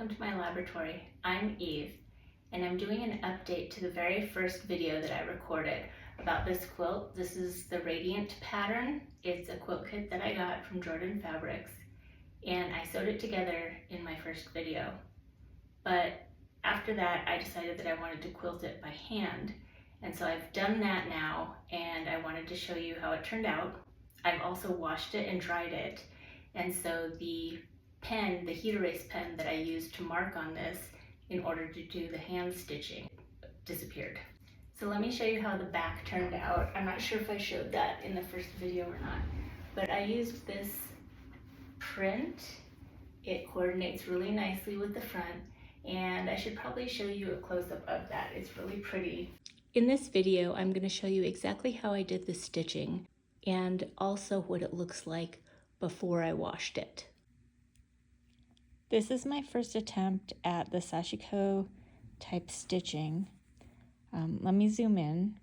welcome to my laboratory. I'm Eve, and I'm doing an update to the very first video that I recorded about this quilt. This is the Radiant pattern. It's a quilt kit that I got from Jordan Fabrics, and I sewed it together in my first video. But after that, I decided that I wanted to quilt it by hand, and so I've done that now, and I wanted to show you how it turned out. I've also washed it and dried it, and so the pen, the heat erase pen that I used to mark on this in order to do the hand stitching, disappeared. So let me show you how the back turned out. I'm not sure if I showed that in the first video or not, but I used this print. It coordinates really nicely with the front, and I should probably show you a close-up of that. It's really pretty. In this video, I'm going to show you exactly how I did the stitching and also what it looks like before I washed it. This is my first attempt at the Sashiko type stitching. Let me zoom in.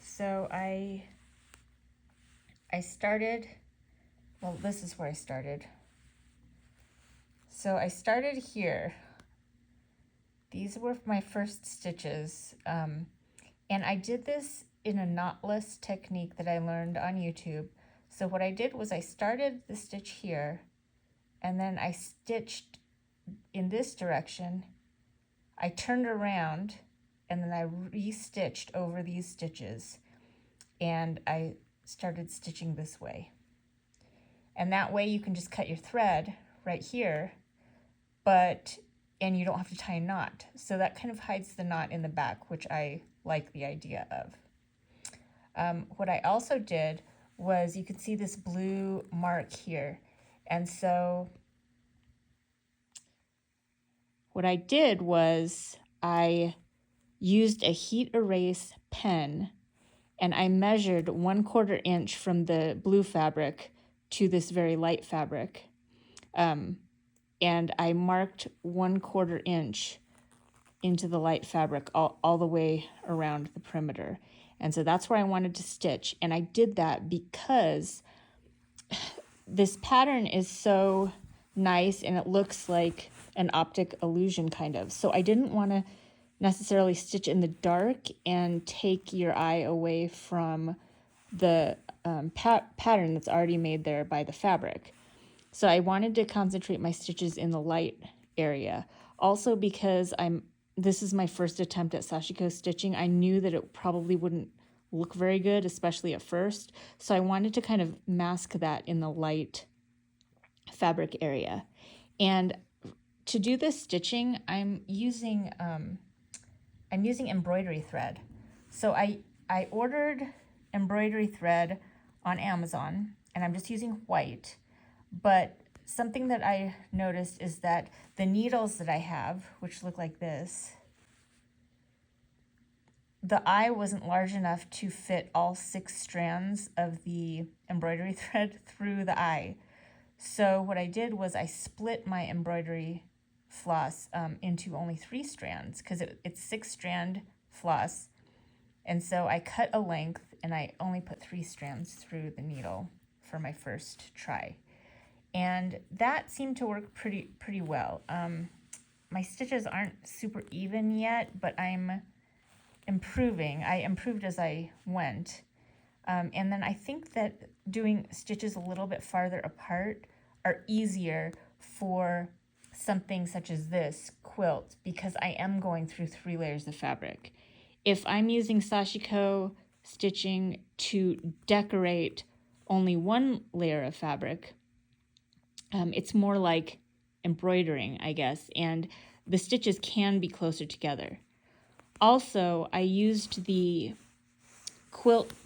So I started, well, this is where I started. So I started here. These were my first stitches. And I did this in a knotless technique that I learned on YouTube. So what I did was I started the stitch here, and then I stitched in this direction. I turned around, and then I re-stitched over these stitches, and I started stitching this way. And that way you can just cut your thread right here, and you don't have to tie a knot. So that kind of hides the knot in the back, which I like the idea of. What I also did was, you can see this blue mark here. And so what I did was I used a heat erase pen, and I measured 1/4 inch from the blue fabric to this very light fabric. And I marked 1/4 inch into the light fabric all the way around the perimeter. And so that's where I wanted to stitch. And I did that because this pattern is so nice and it looks like an optic illusion kind of. So I didn't want to necessarily stitch in the dark and take your eye away from the pattern that's already made there by the fabric. So I wanted to concentrate my stitches in the light area. Also because this is my first attempt at Sashiko stitching, I knew that it probably wouldn't look very good, especially at first. So I wanted to kind of mask that in the light fabric area. And to do this stitching, I'm using embroidery thread. So I ordered embroidery thread on Amazon, and I'm just using white. But something that I noticed is that the needles that I have, which look like this, the eye wasn't large enough to fit all 6 strands of the embroidery thread through the eye. So what I did was I split my embroidery floss into only 3 strands, because it's 6-strand floss. And so I cut a length, and I only put 3 strands through the needle for my first try. And that seemed to work pretty well. My stitches aren't super even yet, but I'm improving. I improved as I went. And then I think that doing stitches a little bit farther apart are easier for something such as this quilt, because I am going through 3 layers of fabric. If I'm using Sashiko stitching to decorate only 1 layer of fabric, it's more like embroidering, I guess, and the stitches can be closer together. Also, I used the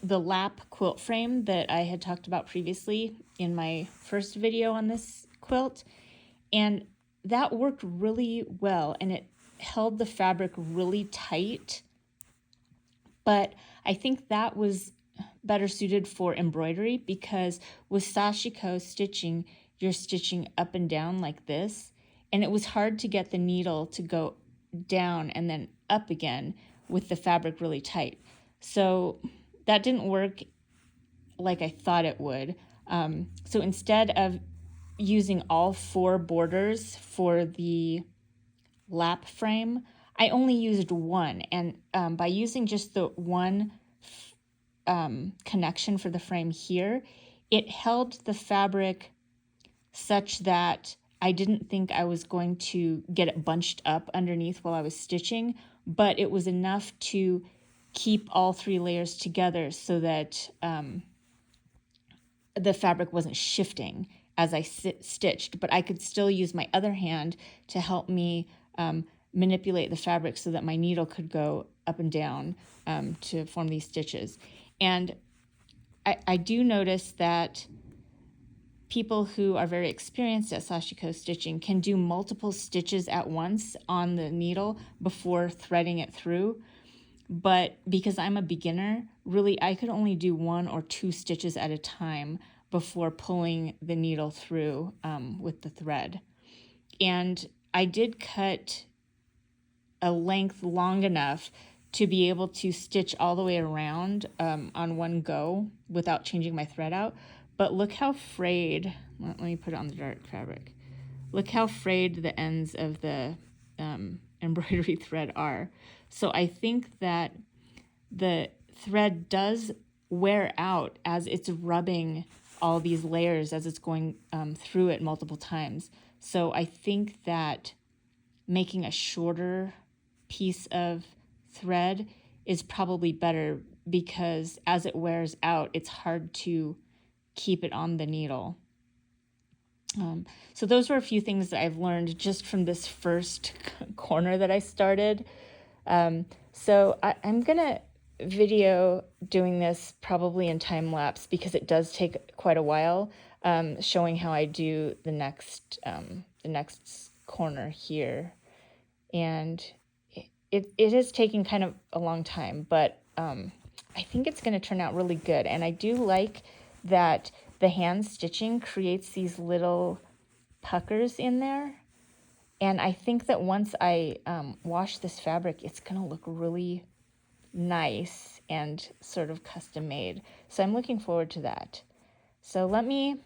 lap quilt frame that I had talked about previously in my first video on this quilt, and that worked really well, and it held the fabric really tight. But I think that was better suited for embroidery, because with Sashiko stitching, you're stitching up and down like this, and it was hard to get the needle to go down and then up again with the fabric really tight. So that didn't work like I thought it would. So instead of using all 4 borders for the lap frame, I only used one. And by using just the one connection for the frame here, it held the fabric such that I didn't think I was going to get it bunched up underneath while I was stitching, but it was enough to keep all 3 layers together so that the fabric wasn't shifting as I stitched, but I could still use my other hand to help me manipulate the fabric so that my needle could go up and down to form these stitches. And I do notice that people who are very experienced at Sashiko stitching can do multiple stitches at once on the needle before threading it through. But because I'm a beginner, really I could only do 1 or 2 stitches at a time before pulling the needle through with the thread. And I did cut a length long enough to be able to stitch all the way around on one go without changing my thread out. But look how frayed, let me put it on the dark fabric. Look how frayed the ends of the embroidery thread are. So I think that the thread does wear out as it's rubbing all these layers, as it's going through it multiple times. So I think that making a shorter piece of thread is probably better, because as it wears out, it's hard to keep it on the needle. So those were a few things that I've learned just from this first corner that I started. So I'm gonna video doing this probably in time lapse, because it does take quite a while, showing how I do the next corner here. And it is taking kind of a long time, but I think it's going to turn out really good. And I do like that the hand stitching creates these little puckers in there. And I think that once I wash this fabric, it's going to look really nice and sort of custom made. So I'm looking forward to that. So let me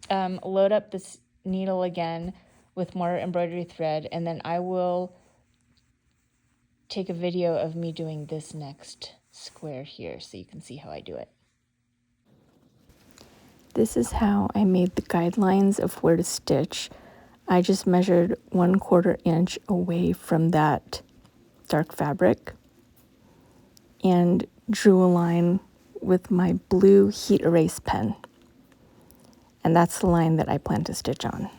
load up this needle again with more embroidery thread, and then I will take a video of me doing this next square here so you can see how I do it. This is how I made the guidelines of where to stitch. I just measured 1/4 inch away from that dark fabric and drew a line with my blue heat erase pen. And that's the line that I plan to stitch on.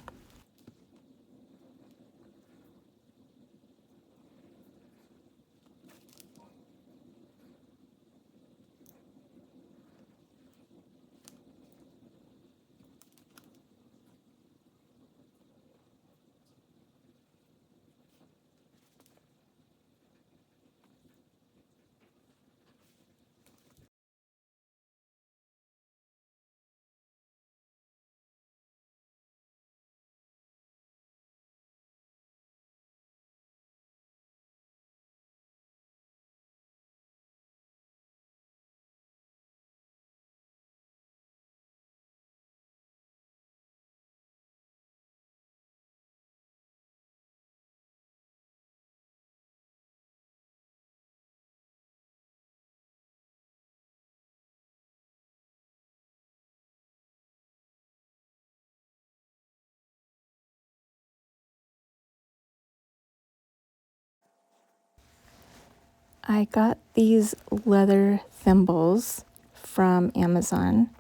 I got these leather thimbles from Amazon,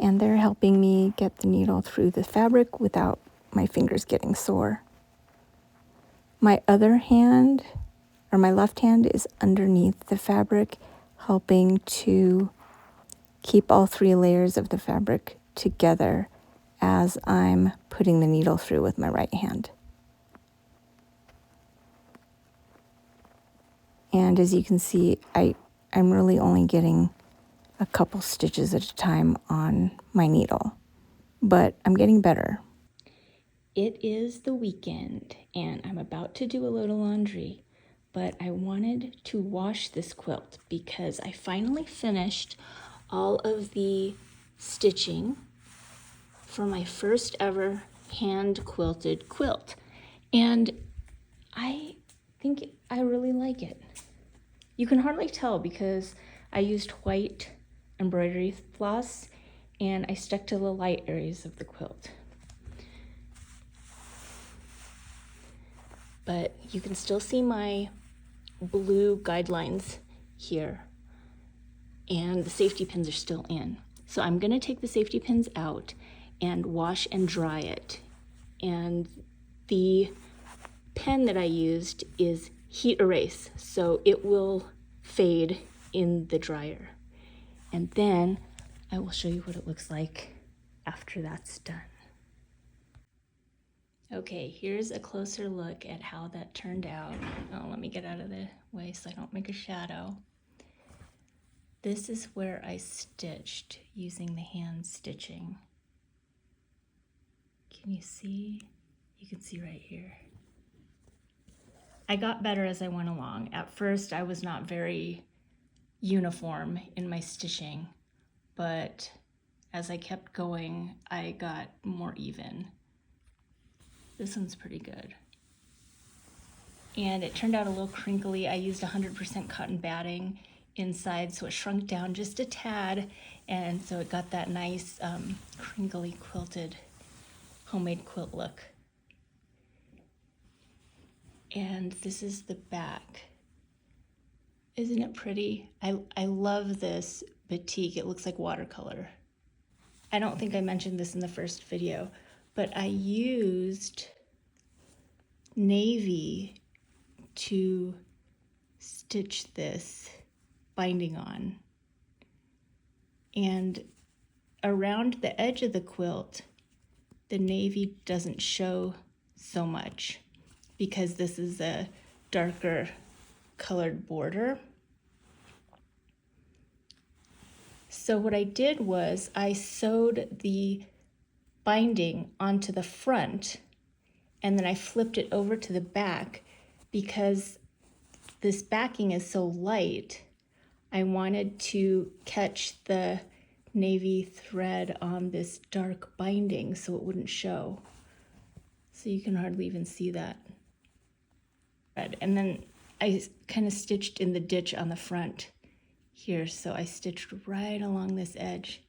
and they're helping me get the needle through the fabric without my fingers getting sore. My other hand, or my left hand, is underneath the fabric, helping to keep all 3 layers of the fabric together as I'm putting the needle through with my right hand. And as you can see, I'm really only getting a couple stitches at a time on my needle, but I'm getting better. It is the weekend and I'm about to do a load of laundry, but I wanted to wash this quilt because I finally finished all of the stitching for my first ever hand quilted quilt. And I think I really like it. You can hardly tell because I used white embroidery floss and I stuck to the light areas of the quilt. But you can still see my blue guidelines here, and the safety pins are still in. So I'm gonna take the safety pins out and wash and dry it. And the pen that I used is heat erase, so it will fade in the dryer. And then I will show you what it looks like after that's done. Okay, here's a closer look at how that turned out. Oh, let me get out of the way so I don't make a shadow. This is where I stitched using the hand stitching. Can you see? You can see right here. I got better as I went along. At first, I was not very uniform in my stitching, but as I kept going, I got more even. This one's pretty good. And it turned out a little crinkly. I used 100% cotton batting inside, so it shrunk down just a tad, and so it got that nice crinkly quilted homemade quilt look. And this is the back. Isn't it pretty? I love this batik. It looks like watercolor. I don't think I mentioned this in the first video, but I used navy to stitch this binding on. And around the edge of the quilt, the navy doesn't show so much because this is a darker colored border. So what I did was I sewed the binding onto the front and then I flipped it over to the back because this backing is so light. I wanted to catch the navy thread on this dark binding so it wouldn't show. So you can hardly even see that. And then I kind of stitched in the ditch on the front here, so I stitched right along this edge.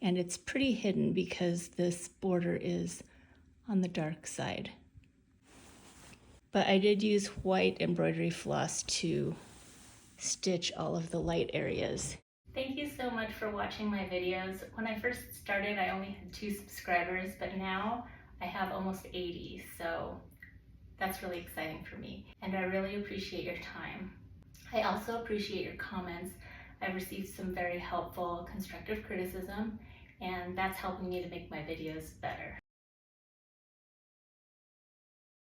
And it's pretty hidden because this border is on the dark side. But I did use white embroidery floss to stitch all of the light areas. Thank you so much for watching my videos. When I first started, I only had 2 subscribers, but now I have almost 80, so that's really exciting for me. And I really appreciate your time. I also appreciate your comments. I've received some very helpful constructive criticism, and that's helping me to make my videos better.